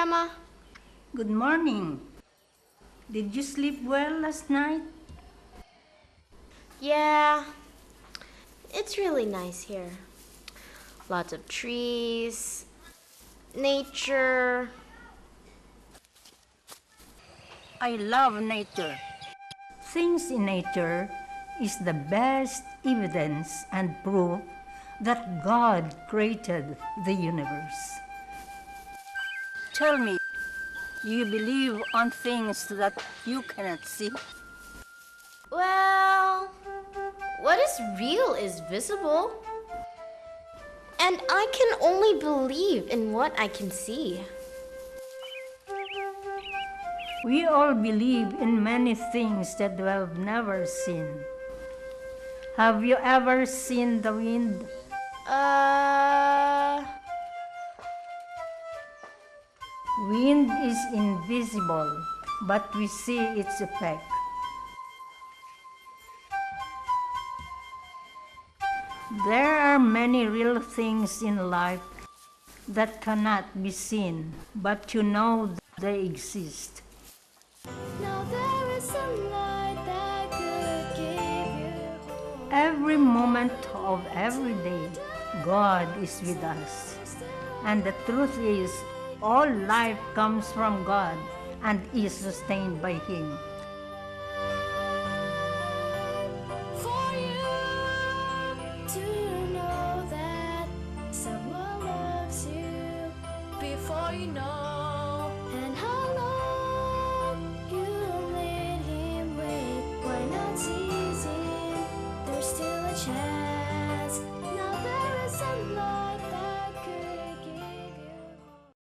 Grandma. Good morning. Did you sleep well last night? Yeah, it's really nice here. Lots of trees, nature. I love nature. Things in nature is the best evidence and proof that God created the universe. Tell me, do you believe on things that you cannot see? Well, what is real is visible. And I can only believe in what I can see. We all believe in many things that we have never seen. Have you ever seen the wind? Uh, Wind is invisible, but we see its effect. There are many real things in life that cannot be seen, but you know they exist. now there is sunlight that could give you hope. Every moment of every day, God is with us. And the truth is, all life comes from God and is sustained by Him. For you to know that someone loves you before you know, and how long